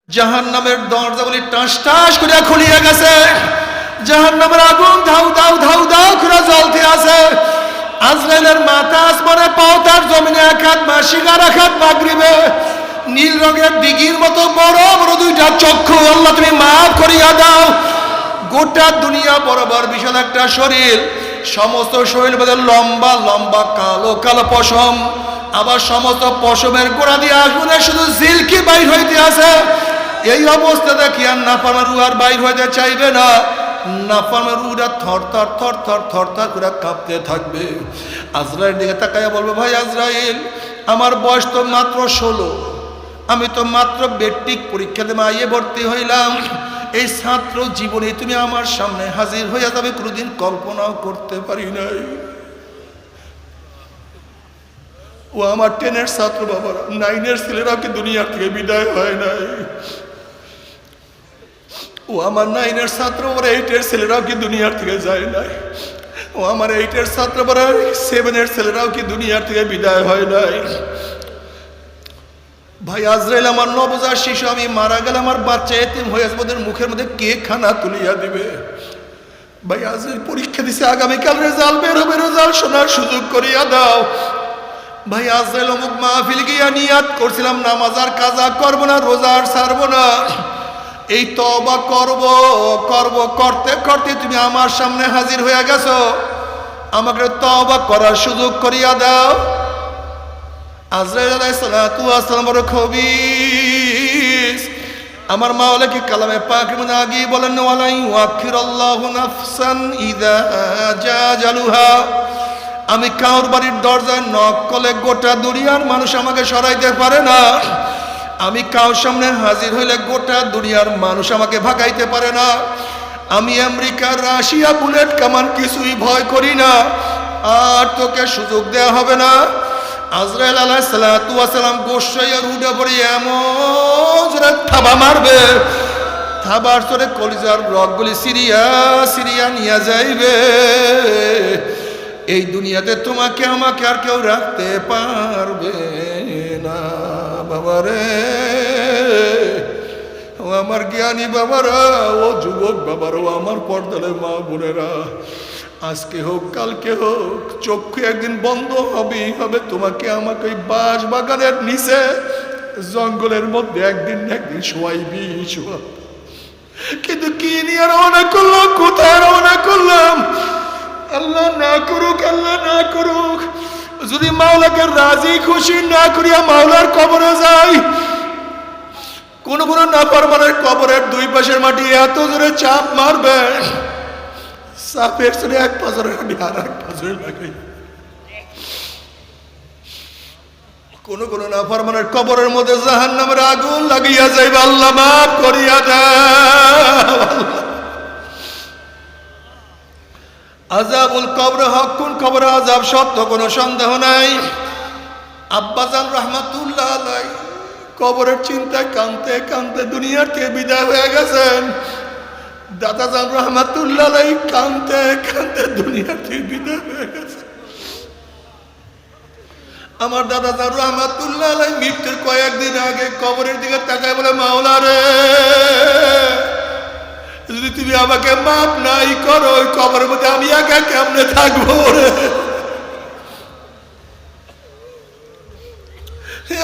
জাহান্নামের দরজাগুলি টাস টাস করে খুলিয়ে গেছে। জাহান্নামের আগুন ধাউ ধাউ ধাউ ধাউ করে জ্বলতে আছে। আজরাইলের মাথা আসমানে, পাও তার জমিনে, এক হাত মাসিকার, এক হাত মাগরিবে। নীল রঙের দিঘির মতো বড় বড় দুইটা চক্ষু, আল্লাহ তুমি মাফ করিয়া দাও। গোটা দুনিয়া বরাবর বিশাল একটা শরীর, সমস্ত শরীর মধ্যে লম্বা লম্বা কালো কালো পশম, আবার সমস্ত পশমের গোড়া দিয়ে আগুনে শুধু জিলকি বাইর হইতে আছে। এই অবস্থা দেখি আর নাফরমান রূহ আর বাইর হইতে চাইবে না। নাফরমান রূহটা থর থর থর থর থর থর করে কাঁপতে থাকবে। আজরাইল দিকে তাকাইয়া বলবে, ভাই আজরাইল, আমার বয়স তো মাত্র 16, আমি তো মাত্র মেট্রিক পরীক্ষা দেবে আইয়ে ভর্তি হইলাম। এই ছাত্র জীবনে তুমি আমার সামনে হাজির হইয়া যাবে কোনোদিন কল্পনাও করতে পারি নাই। ও আমার 10-এর ছাত্র বাবারা, 9-এর ছেলেরাও কি দুনিয়ার থেকে বিদায় হয় নাই? ও আমার 9-এর ছাত্র বাবারা, 8-এর ছেলেরাও কি দুনিয়ার থেকে যায় নাই? ও আমার 8-এর ছাত্র বাবারা, 7-এর ছেলেরাও কি দুনিয়ার থেকে বিদায় হয় নাই? ভাই আজরাইল, আমার নবজাত শিশু, আমি মারা গেলে আমার বাচ্চা এতিম হয়ে আসবে, ওদের মুখের মধ্যে কে খানা তুলিয়া দিবে? ভাই আজরাইল পরীক্ষা দিছে, আগামীকাল রেজাল্ট বের হবে, রেজাল্ট শোনার সুযোগ করিয়া দাও। ভাই আজরাইল অমুক মাহফিল গিয়া নিয়াত করছিলাম নামাজ আর কাজা করবো না, রোজা আর ছাড়বো না, এই তওবা করব করব করতে করতে তুমি আমার সামনে হাজির হয়ে গেছো, আমাকে তওবা করার সুযোগ করিয়া দাও। আজরাইল আলাইহিস সালাতু ওয়াস সালাম বড় খবিস। আমার মাওলা কি কালামে পাকের মধ্যে আগেই বলেন, ওয়ালা ইউআখিরুল্লাহু নাফসান ইযা জা আজালুহা। আমি কাউর বাড়ির দরজায় নক করলে গোটা দুনিয়ার মানুষ আমাকে সরাইতে পারে না। আমি কাউর সামনে হাজির হইলে গোটা দুনিয়ার মানুষ আমাকে ভাগাইতে পারে না। আমি আমেরিকার রাশিয়া বুলেট কামান কিছুই ভয় করি না, আর তোকে সুযোগ দেয়া হবে না। আজরাইল আলাইহিস সালাতু ওয়াস সালাম গোসাইয়া রুডে পড়ে এমন জোরে থাবা মারবে, থাবার জোরে কলিজার রগগুলি সিরিয়া সিরিয়া নিয়ে যাইবে। এই দুনিয়াতে তোমাকে আমাকে আর কেউ রাখতে পারবে না। বাবারে, ও আমার জ্ঞানী বাবারা, ও যুবক বাবারা, ও আমার পর্দালে মা বোনেরা, আজকে হোক কালকে হোক চক্ষু একদিন বন্ধ হবেই হবে। তোমাকে আমাকে ওই বাঁশ বাগানের নিচে জঙ্গলের মধ্যে একদিন একদিন শোয়াইবি শোয়া। কিন্তু কি নিয়ে রওনা করলাম, কোথায় রওনা করলাম? আল্লাহ না করুক, আল্লাহ না করুক, যদি মাওলাকে রাজি খুশি না করিয়া মাওলার কবরে যাই। কোন কোন নাফরমানের কবরের দুই পাশের মাটি এত জোরে চাপ মারবে, চাপের জোরে এক পাজরে হাঁটি আর এক পাজরে লাগাই। কোন কোন নাফরমানের কবরের মধ্যে জাহান্নামের আগুন লাগিয়া যাইবে। আল্লাহ মাফ করিয়া দাও। আযাবুল কবর হকুন, কবর আযাব সত্য, কোনো সন্দেহ নাই। আব্বাজান রাহমাতুল্লাহ আলাইহি কবরের চিন্তায় কাঁদতে কাঁদতে দুনিয়ার থেকে বিদায় হয়ে গেছেন। দাদাজান রাহমাতুল্লাহ আলাইহি কাঁদতে কাঁদতে দুনিয়ার থেকে বিদায় হয়ে গেছে। আমার দাদাজান রাহমাতুল্লাহ আলাইহি মৃত্যুর কয়েকদিন আগে কবরের দিকে তাকায় বলে, মাওলা রে, যদি তুমি আমাকে মাফ নাই করো, ওই কবরের মধ্যে আমি একা কেমনে থাকবো রে?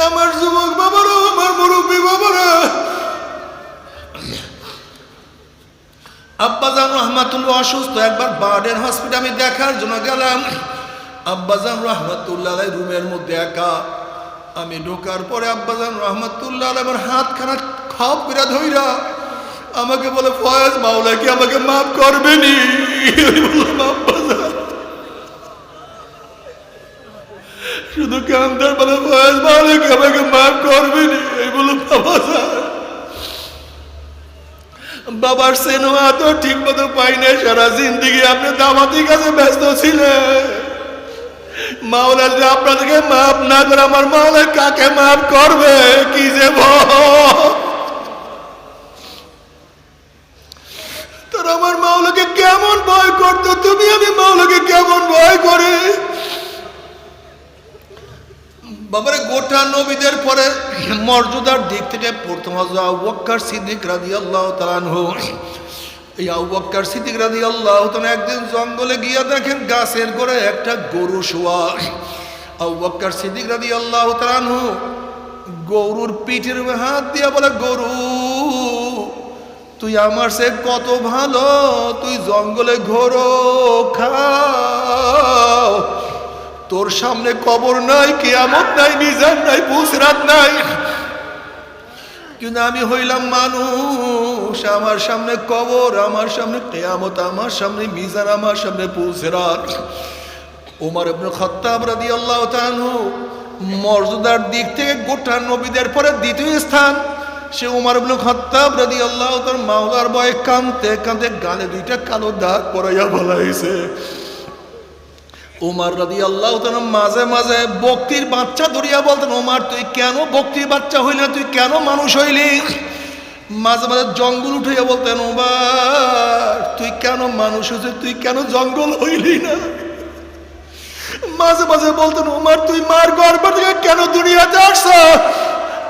আমার যুবক বাবারা, আমার মুরব্বী বাবারা, আব্বাজান রহমাতুল্লাহ অসুস্থ। একবার বার্ডেন হসপিটাল আমি দেখার জন্য গেলাম। আব্বাজান রহমাতুল্লাহ রুমের মধ্যে একা। আমি ঢোকার পরে আব্বাজান রহমাতুল্লাহ আমার হাতখানা খপ করে ধইরা আমাকে বলে, ফয়েজ, মাওলা কি আমাকে মাফ করবেনি? শুধু কান্দার বলে, ফয়েজ, মাওলা কি আমাকে মাফ করবেনি? এই বলো বাবা। বাবার সেনোয়া তো ঠিক মতো পাই না, সারা জিন্দিগি আপনি দাওয়াতের কাছে ব্যস্ত ছিলেন। মাওলা যদি আপনাদেরকে মাফ না করে, আমার মাওলা কাকে মাফ করবে? কি যে তোর আমার মাওলাকে কেমন ভয় করতো তুমি, আমি মাওলাকে কেমন ভয় করি। বাবারে গোটা নবীদের পরে মর্যাদার দিক থেকে প্রথম হযরত আবু বকর সিদ্দিক রাদিয়াল্লাহু তাআলা আনহু। এই আবু বকর সিদ্দিক রাদিয়াল্লাহু তাআলা একদিন জঙ্গলে গিয়ে দেখেন গাছের গোড়ায় একটা গরু শোয়া। আবু বকর সিদ্দিক রাদিয়াল্লাহু তাআলা আনহু গরুর পিঠের হাত দিয়া বলে, গরু তুই আমার সে কত ভালো, তুই জঙ্গলে ঘোরো, খাও, তোর সামনে কবর নাই, কিয়ামত নাই, মিজান নাই, পুসরাত নাই, কিন্তু আমি হইলাম মানুষ, আমার সামনে কবর, আমার সামনে কিয়ামত, আমার সামনে মিজান, আমার সামনে পুসরাত। ওমর ইবনে খাত্তাব রাদিয়াল্লাহু তাআলা আনহু মর্যাদার দিক থেকে গোটা নবীদের পরে দ্বিতীয় স্থান। সে ওমর ইবনে খাত্তাব রাদিয়াল্লাহু তাআলা মাওলার ভয়ে কাঁদতে কাঁদতে গালে দুইটা কালো দাগ পরাইয়া বলাইছে। ওমর রাদিয়াল্লাহু তাআলা মাঝে মাঝে বকরির বাচ্চা ধরিয়া বলতেন, ওমর তুই কেন বকরির বাচ্চা হইলি না, তুই কেন মানুষ হইলি? মাঝে মাঝে জঙ্গল উঠাইয়া বলতেন, ওমর তুই কেন মানুষ হইছিস, তুই কেন জঙ্গল হইলি না? মাঝে মাঝে বলতেন, ওমর তুই মার গর্ভ থেকে কেন দুনিয়াতে আসছ,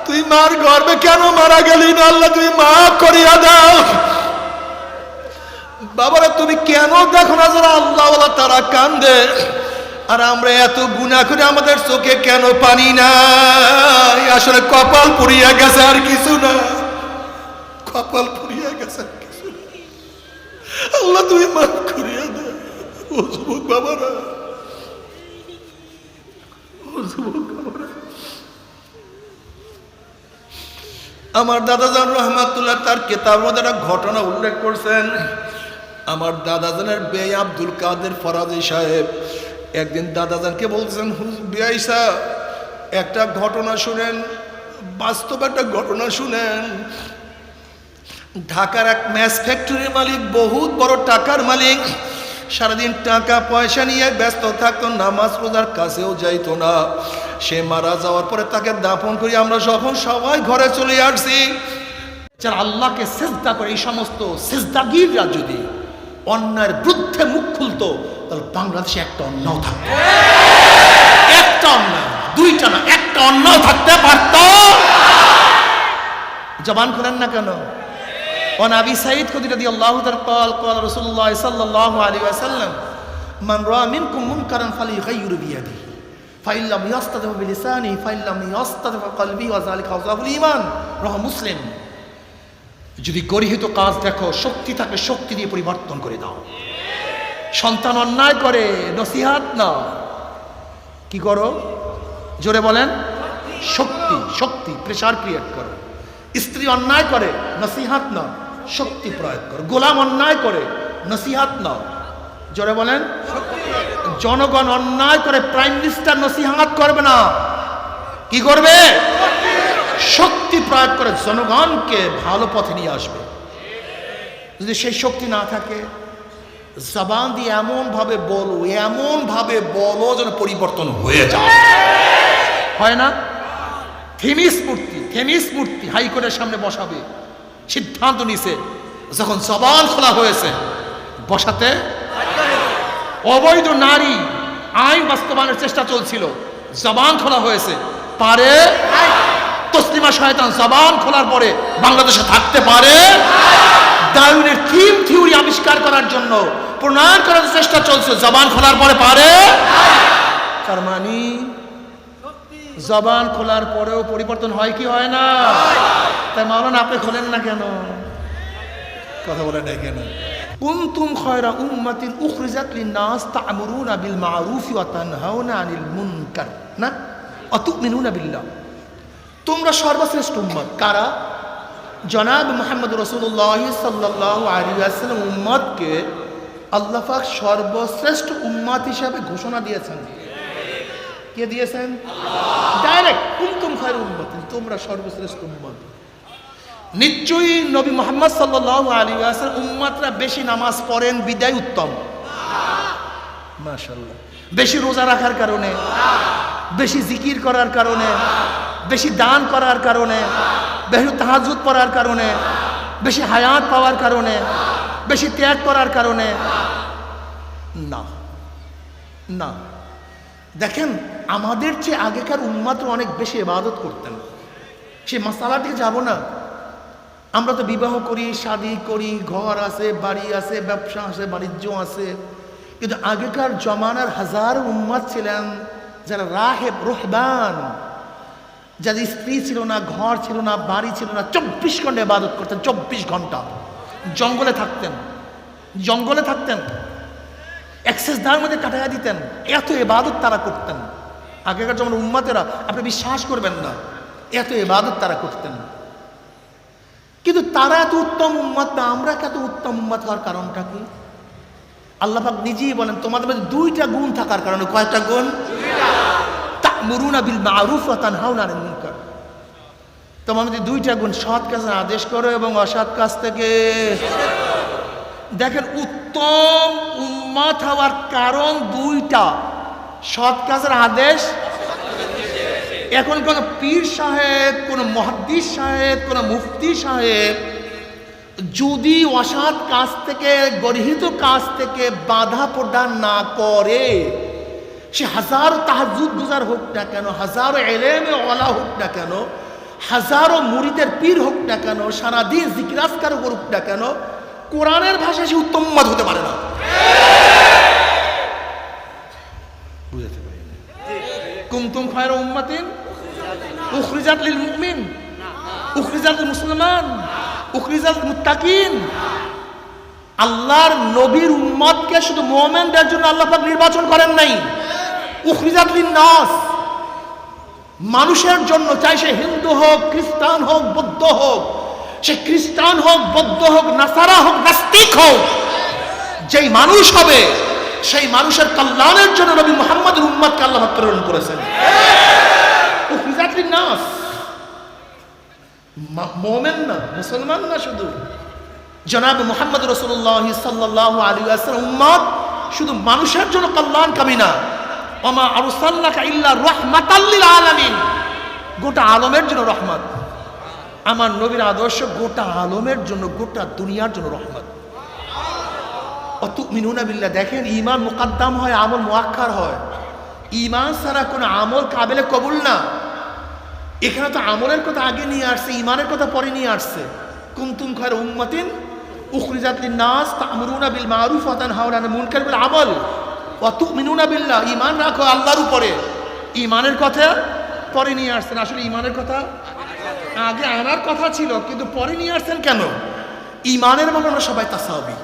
তুই মার গর্ভে কেন মারা গেলি না, আল্লাহ তুই মাফ করিয়া দাও। বাবারা তুমি কেন দেখো না যারা আল্লাহওয়ালা তারা কান্দে, আর আমরা এত গুনাহ করে আমাদের চোখে কেন পানি নাই? আসলে কপাল পুড়িয়া গেছে আর কিছু না, কপাল পুড়িয়া গেছে আর কিছু না। আল্লাহ তুমি মাফ করিয়া দাও। ও যুবক বাবারা, ও যুবক বাবারা, আমার দাদাজান রহমাতুল্লাহ তার কেতাবের মধ্যে একটা ঘটনা উল্লেখ করছেন। আমার দাদাজানের বেঈ আব্দুল কাদের ফরাজি সাহেব একদিন দাদাজানকে বলছেন, বেঈ সাহেব একটা ঘটনা শুনেন, বাস্তব একটা ঘটনা শুনেন। ঢাকার এক ম্যাচ ফ্যাক্টরির মালিক, বহুত বড় টাকার মালিক, সারাদিন টাকা পয়সা নিয়ে ব্যস্ত থাকতো, নামাজ রোজার কাছেও যাইতো না। সে মারা যাওয়ার পরে তাকে দাফন করি আমরা যখন সবাই ঘরে চলে আসছি, যারা আল্লাহকে সিজদা করে, এই সমস্ত সিজদাগীররা যদি অন্যায়ের বিরুদ্ধে মুখ খুলতো, তাহলে বাংলাদেশে একটা অন্যায় থাকতো, একটা অন্যায়, দুইটা না, একটা অন্যায় থাকতে পারত। জবান খুলেন না কেন? وعن أبي سعيد الخدري رضي الله عنه قال قال رسول الله صلى الله عليه وسلم من رأى منكم منكرا فليغير بيده فإن لم يستطع بلسانه فإن لم يستطع بقلبه وذلك أضعف الإيمان رواه মুসলিম। যদি গর্হিত কাজ দেখো, শক্তি থাকে, শক্তি দিয়ে পরিবর্তন করে দাও। সন্তান অন্যায় করে, নসিহাত না, কি করো? জোরে বলেন, শক্তি, শক্তি প্রেসার ক্রিয়েট করো। স্ত্রী অন্যায় করে, নসিহাত না, শক্তি প্রয়োগ করো। গোলাম অন্যায় করে, নসিহাত না, জোরে বলেন। জনগণ অন্যায় করে, প্রাইম মিনিস্টার নসিহাত করবে না, কি করবে? শক্তি প্রয়োগ করে জনগণকে ভালো পথে নিয়ে আসবে। যদি সেই শক্তি না থাকে, জবান দিয়ে এমন ভাবে বলো যেন পরিবর্তন হয়ে যায়। হয় না? থেমিস মূর্তি হাইকোর্টের সামনে বসাবে, সিদ্ধান্ত নিছে, যখন জবান খোলা হয়েছে বসাতে। অবৈধ নারী আইন বাস্তবায়নের চেষ্টা চলছিল, জবান খোলা হয়েছে, পারে? তসলিমা শয়তান জবান খোলার পরে বাংলাদেশে থাকতে পারে? ডারউইনের থিম থিওরি আবিষ্কার করার জন্য প্রণয়ন করার চেষ্টা চলছে, জবান খোলার পরে পারে? তার মানে জবান খোলার পরেও পরিবর্তন হয় কি হয় না? তাই মাওলানা আপনি খোলেন না কেন? কথা বলেন না কেন? কুনতুম খায়রা উম্মাতিন উখরিজাত লিন-নাস তা'মুরুনা বিল মা'রুফি ওয়া তানহাউনা আনিল মুনকার না ওয়া তু'মিনুনা বিল্লাহ। তোমরা সর্বশ্রেষ্ঠ উম্মত। কারা? জনাব মুহাম্মদ রাসূলুল্লাহ সাল্লাল্লাহু আলাইহি ওয়াসাল্লাম উম্মতকে আল্লাহ পাক সর্বশ্রেষ্ঠ উম্মত হিসেবে ঘোষণা দিয়েছেন। কে দিয়েছেন? ডাইরেক্ট, কুনতুম খায়রা উম্মাতিন, তোমরা সর্বশ্রেষ্ঠ উম্মত। নিশ্চয়ই নবী মুহাম্মদ সাল্লাল্লাহু আলাইহি ওয়াসাল্লাম উম্মতরা বেশি নামাজ পড়েন বিদায় উত্তম। মাশাআল্লাহ। বেশি রোজা রাখার কারণে, বেশি জিকির করার কারণে, বেশি দান করার কারণে, বেশি তাহাজ্জুদ পড়ার কারণে, বেশি হায়াত পাওয়ার কারণে, বেশি ত্যাগ করার কারণে না, না। দেখেন আমাদের চেয়ে আগেকার উম্মাত অনেক বেশি ইবাদত করতেন, সে মাসালার দিকে যাব না। আমরা তো বিবাহ করি, শাদী করি, ঘর আছে, বাড়ি আছে, ব্যবসা আছে, বাণিজ্য আছে, কিন্তু আগেকার জমানার হাজার উম্মাত ছিলেন যারা রাহেব রুহবান, যাদের স্ত্রী ছিল না, ঘর ছিল না, বাড়ি ছিল না, 24 ঘন্টা ইবাদত করতেন। 24 ঘন্টা জঙ্গলে থাকতেন, জঙ্গলে থাকতেন, এক্সেস দার মধ্যে কাটাইয়া দিতেন, এত ইবাদত তারা করতেন। আগেকার যেমন উম্মাতেরা আপনি বিশ্বাস করবেন না, এত ইবাদত তারা করতেন। কিন্তু তারা এত উত্তম উম্মত না, আমরা কত উত্তম উম্মত হওয়ার কারণটা কি? আল্লাহ পাক নিজেই বলেন তোমাদের মধ্যে 2টা গুণ থাকার কারণে। কয়টা গুণ? তা'মুরুনা বিল মা'রুফ ওয়া তানহাউনা আনিল মুনকার। তোমাদের মধ্যে 2টা গুণ, সৎ কাজের আদেশ করো এবং অসৎ কাজ থেকে। দেখেন উত্তম উম্মত হওয়ার কারণ 2টা, সৎ কাজের আদেশ। এখন কোন পীর সাহেব, কোন মুহাদ্দিস সাহেব, কোন মুফতি সাহেব যদি অসৎ কাজ থেকে, গর্হিত কাজ থেকে বাধা প্রদান না করে, সে হাজারো তাহাজ্জুদ গুজার হোক না কেন, হাজারো ইলমে ওয়ালা হোক না কেন, হাজারো মুরিদের পীর হোক না কেন, সারাদিন জিকির আজকার করুক না কেন, কোরআনের ভাষায় সে উত্তম উম্মত হতে পারে না। বুঝতে পারি না? কুনতুম খায়রা উম্মাতিন উখরিজাত লিল মুমিন, উখরিজাত লিল মুসলমান, উখরিজাত লিল মুত্তাকিন। আল্লাহর নবীর উম্মতকে শুধু মুমিনদের জন্য আল্লাহ পাক নির্বাচন করেন নাই, উখরিজাত লিন নাস, মানুষের জন্য। চাই সে হিন্দু হোক, খ্রিস্টান হোক, বৌদ্ধ হোক, সে খ্রিস্টান হোক, বৌদ্ধ হোক, নাসারা হোক, নাস্তিক হোক, যেই মানুষ হবে সেই মানুষের কল্যাণের জন্য নবী মুহাম্মদের উম্মতকে আল্লাহ পাক প্রেরণ করেছেন। উখরিজাত লিন নাস, মুমিন না, মুসলমান না, শুধু জনাব মুহাম্মদ রাসূলুল্লাহ সাল্লাল্লাহু আলাইহি ওয়াসাল্লাম উম্মত শুধু মানুষের জন্য কল্যাণকামী না, ওমা আরসালনাকা ইল্লা রাহমাতাল লিল আলামিন, গোটা আলমের জন্য রহমত। আমার নবীর আদর্শ গোটা আলমের জন্য, গোটা দুনিয়ার জন্য রহমত। অতুমিনুনা বিল্লাহ, দেখেন ঈমান মুকদ্দাম হয়, আমল মুআক্খার হয়। ঈমান ছাড়া কোনো আমল কাবিলে কবুল না। এখানে তো আমলের কথা আগে নিয়ে আসছে, ঈমানের কথা পরে নিয়ে আসছে। কুনতুম খায়রা উম্মাতিন উখরিজাত লিন নাস তা'মুরুনা বিল মা'রুফ ওয়া তানহাউনা আনিল মুনকার বিল আমল ওয়া তু'মিনুনা বিল্লাহ, ঈমান রাখো আল্লাহর উপরে। ঈমানের কথা পরে নিয়ে আসছেন। আসলে ঈমানের কথা আগে আনার কথা ছিল, কিন্তু পরে নিয়ে আসছেন কেন? ঈমানের মানে আমরা সবাই তাসাবি,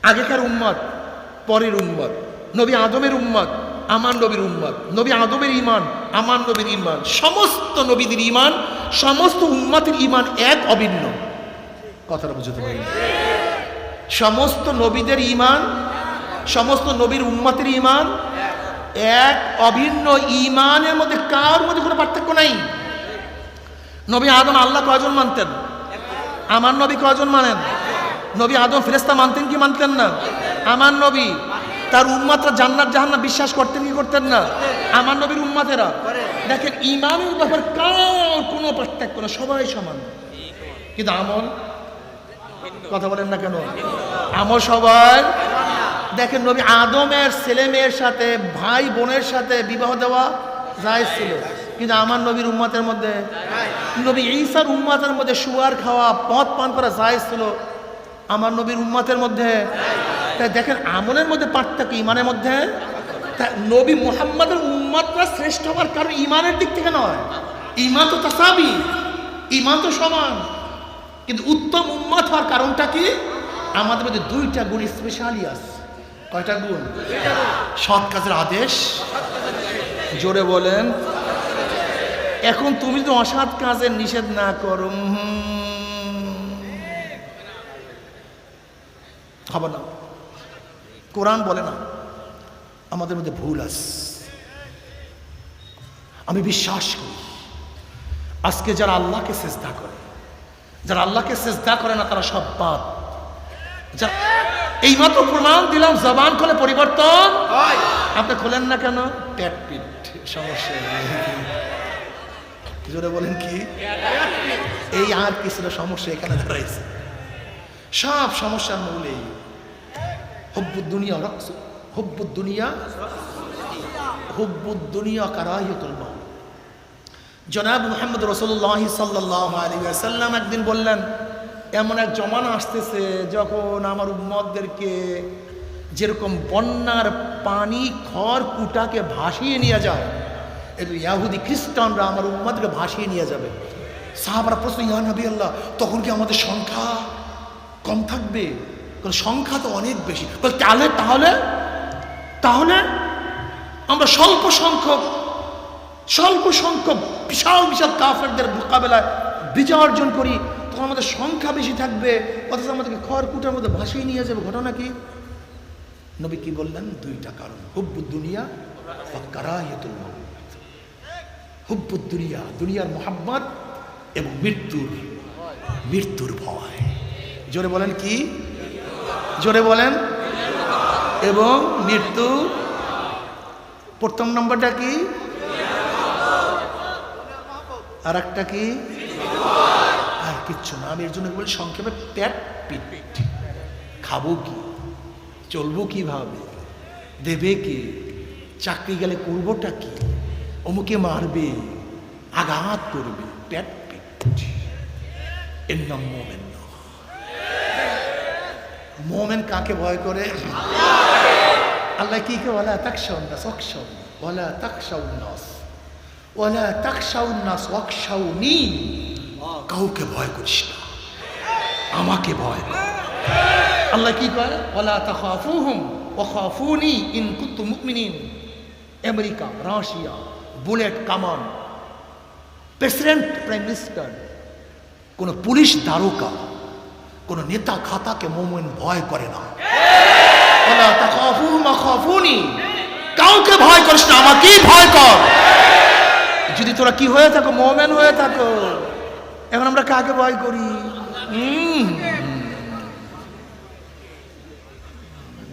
আগেকার উম্মত, পরের উম্মত। নবী আদমের উম্মত, আমার নবীর উম্মত। নবী আদমের ঈমান, আমার নবীর ঈমান, সমস্ত নবীদের ঈমান, সমস্ত উম্মতের ঈমান এক, অভিন্ন। কথাটা বুঝতে পারি? সমস্ত নবীদের ঈমান, সমস্ত নবীর উম্মতের ঈমান এক, অভিন্ন। ঈমানের মধ্যে কার মধ্যে কোনো পার্থক্য নাই। নবী আদম আল্লাহ কয়জন মানতেন? আমার নবী কয়জন মানেন? নবী আদম ফেরেশতা মানতেন কি মানতেন না? আমার নবী তার উম্মতরা জান্নাত জাহান্নাম বিশ্বাস করতেন কি করতেন না? আমার নবীর উম্মতেরা। দেখেন ঈমানের ব্যাপার কার কোনো পার্থক্য না, সবাই সমান। কিন্তু আমল, কথা বলেন না কেন? আমল সবার। দেখেন নবী আদমের ছেলে মেয়ের সাথে, ভাই বোনের সাথে বিবাহ দেওয়া জায়েজ ছিল, কিন্তু আমার নবীর উম্মতের মধ্যে, নবী ঈসার উম্মতের মধ্যে শুয়ার খাওয়া, মদ পান করা জায়েজ ছিল, আমার নবীর উম্মতের মধ্যে। তাই দেখেন আমলের মধ্যে পার্থক্য, ঈমানের মধ্যে। নবী মুহাম্মদের উম্মতরা শ্রেষ্ঠ হওয়ার কারণ ঈমানের দিক থেকে নয়। ঈমান তো তাসাবি, ঈমান তো সমান, কিন্তু উত্তম উম্মত হওয়ার কারণটা কি? আমাদের মধ্যে 2টা গুণ স্পেশালি আছে। কয়টা গুণ? সৎ কাজের আদেশ, জোরে বলেন। এখন তুমি যদি অসৎ কাজের নিষেধ না করো, হবে না। কোরআন বলে না আমাদের মধ্যে ভুল আছে। আমি বিশ্বাস করি আজকে যারা আল্লাহকে সিজদা করে, যারা আল্লাহকে সিজদা করে না, তারা সব বাদ। এইমাত্র প্রমাণ দিলাম জবান খুলে পরিবর্তন হয়। আপনি খোলেন না কেন? পেট পিট সমস্যা। জোরে বলেন কি? এই আর কিছু সমস্যা এখানে দাঁড়াইছে। সব সমস্যার মূলে হুব্বুদ দুনিয়া, হুব্বুদ দুনিয়া, হুব্বুদ দুনিয়া কারাহিয়াতুল মাউত। জনাব মুহাম্মদ রাসূলুল্লাহ সাল্লাল্লাহু আলাইহি ওয়াসাল্লাম একদিন বললেন, এমন এক জমানা আসতেছে যখন আমার উম্মতদেরকে যেরকম বন্যার পানি খড় কুটাকে ভাসিয়ে নিয়ে যায়, এই ইহুদি খ্রিস্টানরা আমার উম্মতকে ভাসিয়ে নিয়ে যাবে। সাহাবারা প্রশ্ন, ইয়া নবী আল্লাহ, তখন কি আমাদের সংখ্যা কম থাকবে? সংখ্যা তো অনেক বেশি। তাহলে তাহলে তাহলে আমরা স্বল্প সংখ্যক বিশাল বিশাল কাফেরদের মোকাবেলায় বিজয় অর্জন করি, তখন আমাদের সংখ্যা বেশি থাকবে, অথচ আমাদেরকে খড়কুটার মধ্যে ভাসিয়ে নিয়ে যাবে। ঘটনা কি? নবী কি বললেন? দুইটা কারণ, হুব্বুদ দুনিয়া ওয়া কারাহিয়াতুল মাউত। হুব্বুদ দুনিয়া, দুনিয়ার মোহাব্বত, এবং মৃত্যুর ভয়। জোরে বলেন কি? জোরে বলেন। এবং মৃত্যু। প্রথম নম্বরটা কি? আর একটা কি? আর কিচ্ছু না। আমি এর জন্য বলি সংক্ষেপে পেট পিট। খাবো কি, চলবো কিভাবে, দেবে কি, চাকরি গেলে করবোটা কি, অমুকে মারবে, আঘাত করবে, পেট পিট। এর নাম মোমেন। মোমেন কাকে ভয় করে? আল্লাহ কি কে ওয়ালা তাকশাউন নাস ওয়াকশাউন, ওয়ালা তাকশাউন নাস, ওয়ালা তাকশাউন নাস ওয়াকশাউনি। কাউকে ভয় করিস না, আমাকে ভয় কর। আল্লাহ কি করে? ওয়ালা তাখাফুহুম ওয়া খাফুনি ইন কুনতুম মুমিনিন। আমেরিকা, রাশিয়া, বুলেট কামান, প্রেসিডেন্ট, প্রাইম মিনিস্টার, কোন পুলিশ দারোগা, কোন নেতা খাতাকে মুমিন ভয় করে না। ওয়ালা তাখাফুহুম ওয়া খাফুনি, কাউকে ভয় করিস না, আমাকেই ভয় কর। যদি তোরা কি হয়ে থাকো, মুমিন হয়ে থাকো। এখন আমরা কাকে ভয় করি?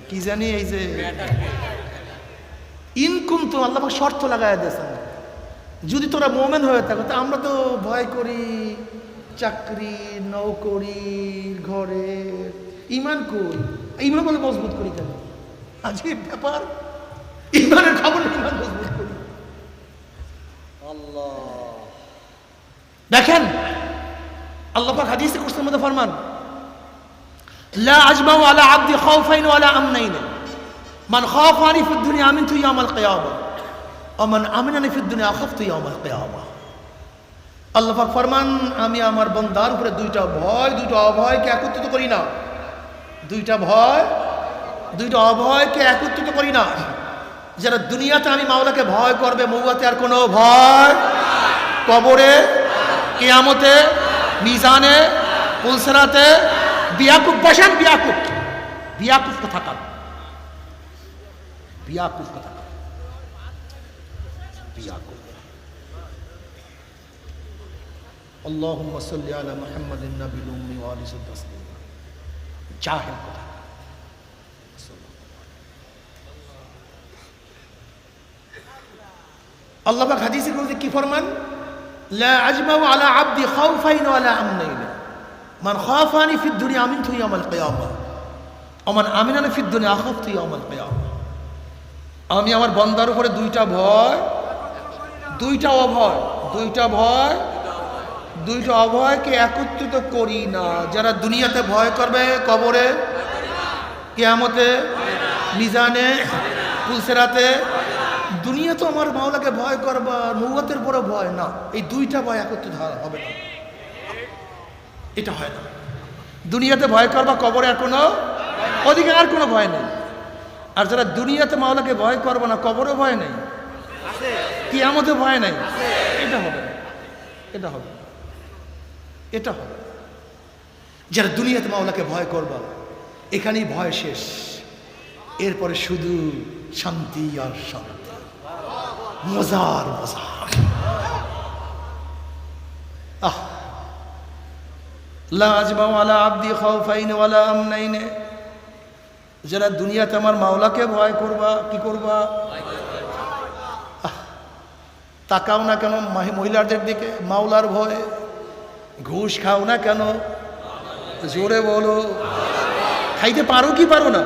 কি জানি, এই যে ইনকুম তো আল্লাহ শর্ত লাগায় দিয়েছেন, যদি তোরা মুমিন হয়ে থাকো। তা আমরা তো ভয় করি চাকরি, নৌকরি, ঘরে। ইমান করি, ইমান বলে মজবুত করি কেন? আজীব ব্যাপার। ইমানের খবর, ইমান মজবুত করি। দেখেন আল্লাহ পাক হাদিসে কুরসির মধ্যে ফরমান, লা আজমাউ আলা আবদি খাউফাইন ওয়ালা আমনাইন, মান খাফানি ফিদ দুনিয়া আমিনতু ইয়াউমাল কিয়ামা ওয়া মান আমিনানি ফিদ দুনিয়া খাফতু ইয়াউমাল কিয়ামা। আল্লাহ পাক ফরমান, আমি আমার বান্দার উপরে দুইটা ভয়, দুইটা অভয়কে একত্রিত করি না। দুইটা ভয়, দুইটা অভয়কে একত্রিত করি না। যারা দুনিয়াতে আমি মাওলাকে ভয় করবে, মৌয়াতে আর কোনো ভয়, কবরে, কিয়ামতে, মিজানে, পুলসেরাতে, বিয়াকুব বসেন। বিয়াকুব কোথাকার? বিয়াকুব কোথাকার? বিয়াকুব। আল্লাহুম্মা সাল্লি আলা মুহাম্মাদিন নাবিয়্যিল উম্মি ওয়া আলিহি তাসলিম। জাহেল কোথাকার? আল্লাহ পাক হাদিসে বলতে কি ফরমান? লা আজমাউ আলা আবদি খাউফাইন ওয়ালা আমনাইন, মান খাফানি ফিদ দুনিয়া আমিনতু ইয়াউমাল কিয়ামা ওয়া মান আমিনানি ফিদ দুনিয়া আখাফতু ইয়াউমাল কিয়ামা। আমি আমার বান্দার উপরে দুইটা ভয়, দুইটা অভয়, দুইটা অভয়কে একত্রিত করি না। যারা দুনিয়াতে ভয় করবে, কবরে, কিয়ামতে, মিজানে, পুলসেরাতে, দুনিয়া তো আমার মাওলাকে ভয় করবা, নৌয়াতের বড় ভয় না। এই দুইটা ভয় একত্রিত হবে না, এটা হয় না। দুনিয়াতে ভয় করবা, কবরে আর কোনো, ওদিকে আর কোনো ভয় নেই। আর যারা দুনিয়াতে মাওলাকে ভয় করবে না, কবরে ভয় নেই, কিয়ামতে ভয় নেই, এটা হবে না, এটা হবে, এটা হবে। যারা দুনিয়াতে মাওলাকে ভয় করবা, এখানেই ভয় শেষ, এরপরে শুধু শান্তি আর শান্তি, মজার মজা। লা আজমাউ আলা আবদি খাউফাইন ওয়ালা আমনাইন। যারা দুনিয়াতে আমার মাওলাকে ভয় করবা, কি করবা? তাকাও না কেন মহিলাদের দিকে? মাওলার ভয়ে। ঘুষ খাও না কেন? জোরে বলো। খাইতে পারো কি পারো না?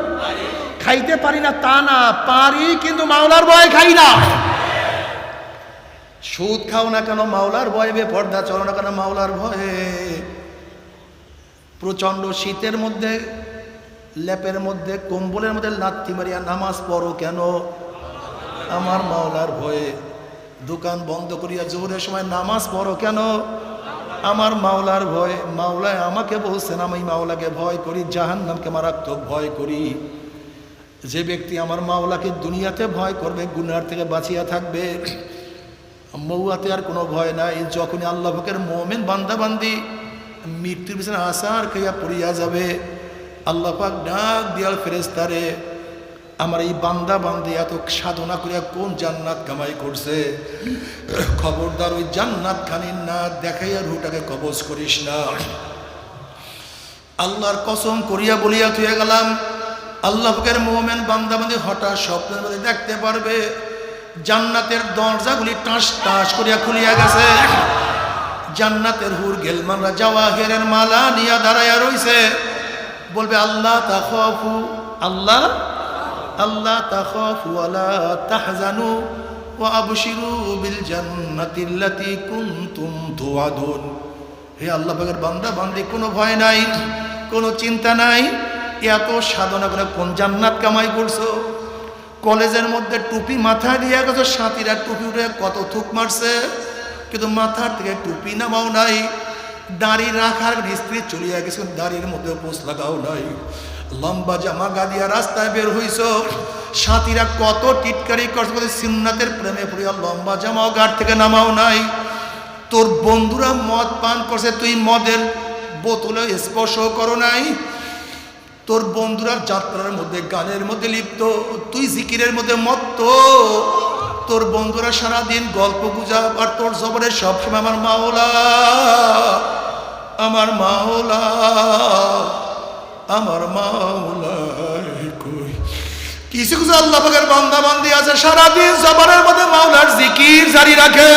খাইতে পারি না তা না, পারি, কিন্তু মাওলার ভয় খাই না। সুদ খাও না কেন মাওলার ভয়ে, বেপর্দা চলো না কেন মাওলার ভয়ে, প্রচন্ড শীতের মধ্যে লেপের মধ্যে কম্বলের মধ্যে লাথি মারিয়া নামাজ পড়ো কেন? আমার মাওলার ভয়ে। দোকান বন্ধ করিয়া জোহরের সময় নামাজ পড়ো কেন? আমার মাওলার ভয়। মাওলায় আমাকে বলছেন আমি মাওলাকে ভয় করি, জাহান্নামকে মারাত্মক ভয় করি। যে ব্যক্তি আমার মাওলাকে দুনিয়াতে ভয় করবে, গুনার থেকে বাঁচিয়া থাকবে, মৌয়াতে আর কোনো ভয় নাই। যখনই আল্লাহ পাকের মুমিন বান্দা বান্দি মৃত্যুর পিছনে আসার খাইয়া পড়িয়া যাবে, আল্লাহ পাক ডাক দিয়াল ফেরেশতারে, আমার এই বান্দা বান্দি এত সাধনা করিয়া কোন জান্নাত কামাই করছে, খবরদার ওই জান্নাত খানি না দেখাইয়া রুটাকে কবজ করিস না। আল্লাহর কসম করিয়া বলিয়া থুয়ে গেলাম, আল্লাহ পাকের মুমিন বান্দা বান্দি হঠাৎ স্বপ্নের মধ্যে দেখতে পারবে জান্নাতের দরজাগুলি টাস টাস করিয়া খুলিয়া গেছে, জান্নাতের হুর গেলমানরা জাওয়াহিরের মালা নিয়া দাঁড়াইয়া রইছে। বলবে আল্লাহ তাখাফু, আল্লাহ আল্লাহ তাখাফু ওয়ালা তাহজানু ওয়া আবশিরু বিল জান্নাতিল্লাতী কুনতুম তুআদুন। হে আল্লাহ পাকের বান্দা বান্দি, কোনো ভয় নাই, কোনো চিন্তা নাই। এত সাধনা করে কোন জান্নাত কামাই করছো? কলেজের মধ্যে টুপি মাথায় দিয়ে গেছো, সাথীরা টুপি উঠে কত থুক মারছে, কিন্তু মাথার থেকে টুপি নামাও নাই। দাড়ি রাখার স্ত্রী চলিয়া গেছে, দাড়ির মধ্যে পোষ লাগাও নাই। লম্বা জামা গাদিয়া রাস্তায় বের হইছ, সাথীরা কত টিটকারি করছে, সুন্নাতের প্রেমে পড়িয়া লম্বা জামাও গাড় থেকে নামাও নাই। তোর বন্ধুরা মদ পান করছে, তুই মদের বোতলে স্পর্শ করো নাই। তোর বন্ধুরা যাত্রার মধ্যে গানের মধ্যে লিপ্ত, তুই জিকিরের মধ্যে মত্ত। তোর বন্ধুরা সারাদিন গল্প গুজব, আর তোর জবরে সবসময় আমার মাওলা, আমার মাওলা, আমার মাওলা কই। কিছু কিছু আল্লাহ পাকের বান্দা বান্দি আছে সারাদিন জবরের মধ্যে মাওলার জিকির জারি রাখে।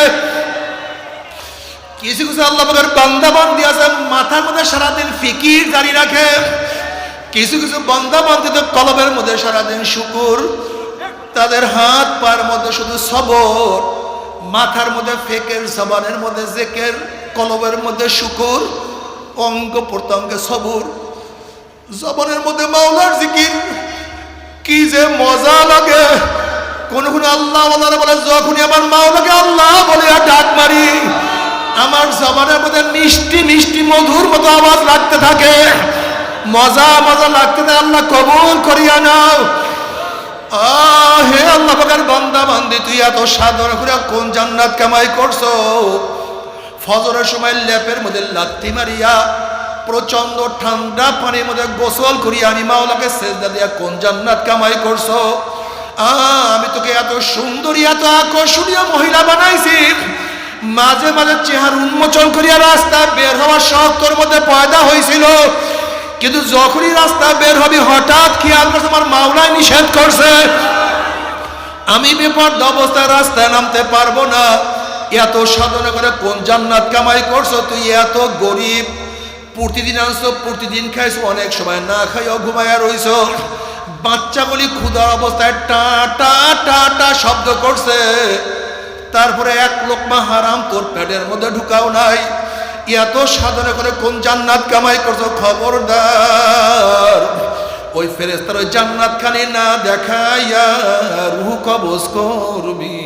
কিছু কিছু আল্লাহ পাকের বান্দা বান্দি আছে মাথার মধ্যে সারাদিন ফিকির জারি রাখে। কিছু কিছু বান্দা বান্দি তো কলবের মধ্যে সারাদিন শুকুর, তাদের হাত পার মধ্যে শুধু সবর, মাথার মধ্যে ফেকের, জবানের মধ্যে জেকের, কলবের মধ্যে শুকুর, অঙ্গ প্রত্যঙ্গে সবর, জবানের মধ্যে মাওলার জিকির। কি যে মজা লাগে! কোন কোন আল্লাহ বলে যখনই আমার মাওলাকে আল্লাহ বলে ডাক মারি, আমার জবানের মধ্যে মিষ্টি মিষ্টি মধুর মতো আওয়াজ লাগতে থাকে, মজা মজা লাগতে থাকে। আল্লাহ কবুল করিয়া নাও। হে আল্লাহ পাকের বান্দা বান্দি, তুই এত সাধনা করে কোন জান্নাত কামাই করছো? ফজরের সময় লেপের মধ্যে লাথি মারিয়া প্রচন্ড ঠান্ডা পানির মধ্যে গোসল করিয়া আমি মাওলাকে সেজদা দিয়া কোন জান্নাত কামাই করছো? আমি তোকে এত সুন্দরী এত আকর্ষণীয় মহিলা বানাইছি, মাঝে মাঝে চেহারা উন্মোচন করিয়া রাস্তায় বের হওয়ার শখ তোর মধ্যে পয়দা হয়েছিল, কিন্তু যখনই রাস্তা বের হবি হঠাৎ খেয়াল করছে আমার মাওলাই নিষেধ করছে, আমি বেপরদা অবস্থায় রাস্তায় নামতে পারবো না। এত সাধনা করে কোন জান্নাত কামাই করছো? তুই এত গরিব, প্রতিদিন আনছো, প্রতিদিন খাইছো, অনেক সময় না খাইও ঘুমাইয়া রইছ। বাচ্চাগুলি ক্ষুধার অবস্থায় টা টা টা টা শব্দ করছে, তারপরে এক লোকমা হারাম তোর পেটের মধ্যে ঢুকাও নাই। এত সাধনা করে কোন জান্নাত কামাই করছো? খবরদার ওই ফেরেশতার ওই জান্নাত খানি না দেখাইয়া রূহ কবজ করবি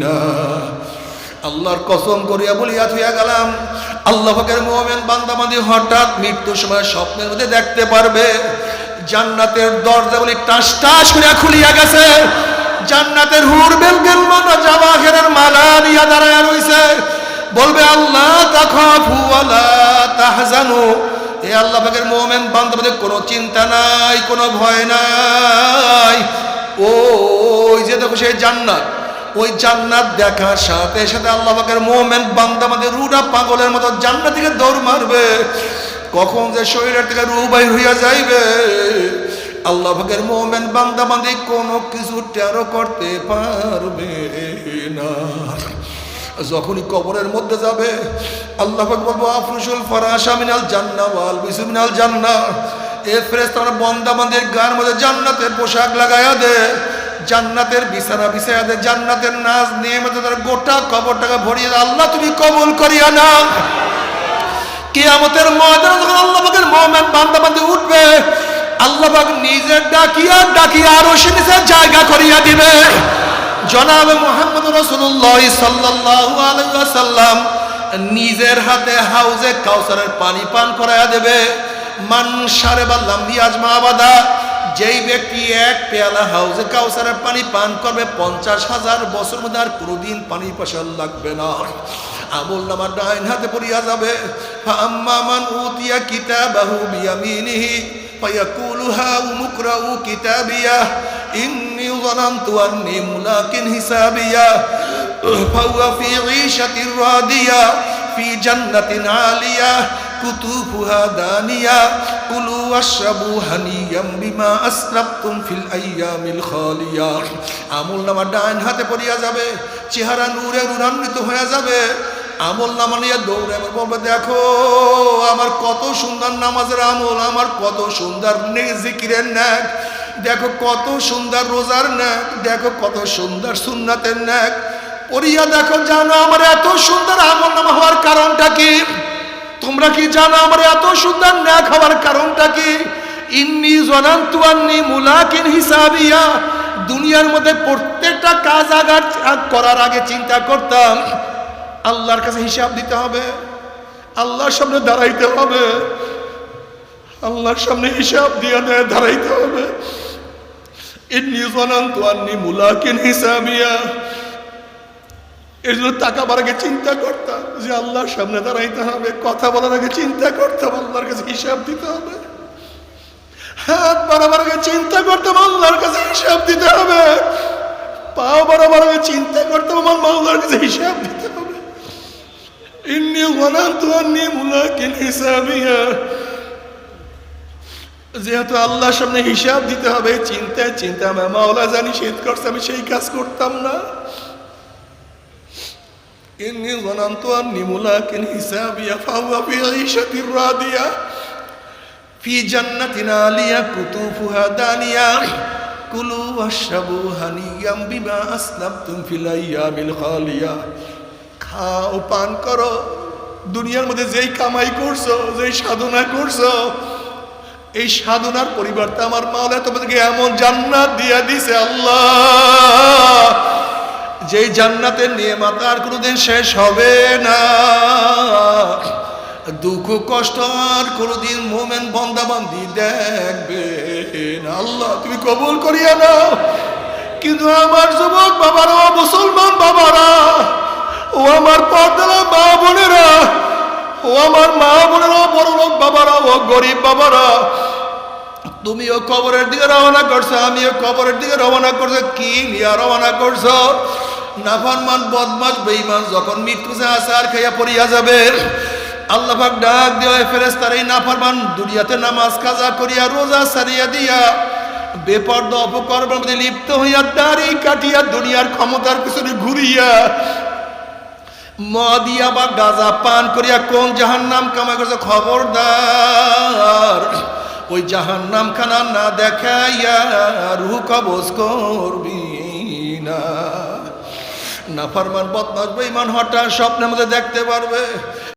না। আল্লাহর কসম করিয়া বলিয়া থুইয়া গেলাম, আল্লাহ পাকের মুমিন বান্দা বান্দি হঠাৎ মৃত্যুর সময় স্বপ্নের মধ্যে দেখতে পারবে জান্নাতের দরজাগুলি টাস টাস করিয়া খুলিয়া গেছে, জান্নাতের হুর বেলগেলমানরা জাওয়াহিরের মালা নিয়া দাঁড়ায়া রইছে। বলবে আল্লাহ তাখাফু ওয়ালা তাহজানু, এ আল্লাহ পাকের মুমিন বান্দা বান্দি কোনো চিন্তা নাই, কোনো ভয় নাই। ওই যে দেখো সেই জান্নাত, ওই জান্নাত দেখার সাথে সাথে আল্লাহ পাকের মুমিন বান্দা বান্দি রুহটা পাগলের মতো জান্নাত থেকে দৌড় মারবে। কখন যে শরীরের থেকে রূহ বাইর হইয়া যাইবে আল্লাহ পাকের মুমিন বান্দা বান্দি কোনো কিছু টেরও করতে পারবে না। যখনই কবরের মধ্যে যাবে আল্লাহ পাক বলবো আফরুশুল ফারাশা মিনাল জান্নাহ ওয়াল বিসু মিনাল জান্নাহ, এ ফেরেশতারা বান্দা বান্দির গায়ের মধ্যে জান্নাতের পোশাক লাগায়া দে। জান্নাতের বিছানা বিছায়া দে, জান্নাতের নাজ নেয়ামতে তার গোটা কবরটাকে ভরিয়ে দে। আল্লাহ তুমি কবুল করিয়া নাও। কিয়ামতের ময়দানে যখন আল্লাহ পাকের মুমিন বান্দা বান্দী উঠবে, আল্লাহ পাক নিজের ডাকিয়া ডাকিয়া আরশের নিচে জায়গা করিয়া দিবে। জনাবে মুহাম্মদ রাসূলুল্লাহ সাল্লাল্লাহু আলাইহি ওয়াসাল্লাম নিজের হাতে হাউজে কাউসারের পানি পান করায়া দেবে। মান শারিবা লাম ইয়াজমা আবাদা, যেই ব্যক্তি এক পেয়ালা হাউজে কাউসারের পানি পান করবে 50,000 বছর মধ্যে আর কোনোদিন পানি পাশা লাগবে না। আমল নামা ডাইন হাতে পড়িয়া যাবে। ফাআম্মা মান উতিয়া কিতাবাহু বিয়ামিনিহি ফায়াকুলু হা মুকরাউ কিতাবিয়া ইন্নী যানানতু আন্নী মুলাকিন হিসাবিয়া ফাহুয়া ফি ঈশাতির রাদিয়া ফি জান্নাতিন আলিয়া কুতুফুহা দানিয়া কুলু ওয়াশরাবু হানিয়াম বিমা আসরাফতুম ফিল আইয়ামিল খালিয়া। আমল নামা ডাইন হাতে পড়িয়া যাবে, চেহারা নূরে নূরান্বিত হয়ে যাবে। আমল নামা নিয়ে দৌড়ে বলবে, দেখো আমার কত সুন্দর নামাজের আমল, আমার কত সুন্দর জিকিরের ন্যাক, দেখো কত সুন্দর রোজার ন্যাক, দেখো কত সুন্দর সুন্নাতের ন্যাক। পড়িয়া দেখো, জানো আমার এত সুন্দর আমল নামা হওয়ার কারণটা কি? তোমরা কি জানো আমার এত সুন্দর ন্যাক হওয়ার কারণটা কি? ইন্নী যানানতু আন্নী মুলাকিন হিসাবিয়া, দুনিয়ার মধ্যে প্রত্যেকটা কাজ করার আগে চিন্তা করতাম আল্লাহর কাছে হিসাব দিতে হবে, আল্লাহর সামনে দাঁড়াইতে হবে, আল্লাহর সামনে হিসাব দিয়ে দাঁড়াইতে হবে। ইন্নী যানানতু আন্নী মুলাকিন হিসাবিয়া, এর জন্য তাকাবার আগে চিন্তা করতাম যে আল্লাহর সামনে দাঁড়াইতে হবে, কথা বলার আগে চিন্তা করতাম আল্লাহর কাছে হিসাব দিতে হবে, হাত বাড়াবার আগে চিন্তা করতাম আল্লাহর কাছে হিসাব দিতে হবে, পা বাড়াবার আগে চিন্তা করতাম আমার আল্লাহর কাছে হিসাব দিতে হবে। ইন্নী যানানতু আন্নী মুলাকিন হিসাবিয়া, যেহেতু আল্লাহর সামনে হিসাব দিতে হবে, চিন্তায় চিন্তা আমার মাওলা জানি শীত করছে, আমি সেই কাজ করতাম না। ইন্নী যানানতু আন্নী মুলাকিন হিসাবিয়া ফাহুয়া ফি ঈশাতির রাদিয়া ফি জান্নাতিন আলিয়া কুতুফুহা দানিয়া কুলু ওয়াশরাবু হানিয়াম বিমা আসলাফতুম ফিল আইয়ামিল খালিয়া। খাও পান করো, দুনিয়ার মধ্যে যেই কামাই করছো, যেই সাধনা করছো, এই সাধনার পরিবর্তে আমার মাওলা তোমাদেরকে এমন জান্নাত দিয়া দিছে আল্লাহ, যেই জান্নাতের নিয়ামত আর কোনোদিন শেষ হবে না। দুঃখ কষ্ট আর কোনোদিন মোমেন বন্দাবান্দি দেখবে না। আল্লাহ তুমি কবুল করিয়া নাও। কিন্তু আমার যুবক বাবারা, মুসলমান বাবারা, ও আমার পর্দারা মা বোনেরা, ও আমার মা বোনেরা, বড় লোক বাবারা, ও গরিব বাবারা, তুমিও কবরের দিকে রওনা করছো, আমিও কবরের দিকে রওনা করছো। কি নিয়ে রওনা করছো? নাফরমান বদমাশ বেঈমান যখন মৃত্যুতে আসার খাইয়া পড়িয়া যাবে, আল্লাহ পাক ডাক দেয় ফেরেশতারা, এই নাফরমান দুনিয়াতে নামাজ কাজা করিয়া রোজা সারিয়া দিয়া বেপরদা অপকর্মের মধ্যে লিপ্ত হইয়া দাড়ি কাটিয়া দুনিয়ার ক্ষমতার পিছনে ঘুরিয়া মদিয়া বা গাঁজা পান করিয়া কোন জাহান্নাম কামাই করছে, খবরদার ওই জাহান্নাম খানা না দেখাইয়া রূহ কবজ করবি না। নাফরমান বদমাশ বেঈমান হঠাৎ স্বপ্নের মধ্যে দেখতে পারবে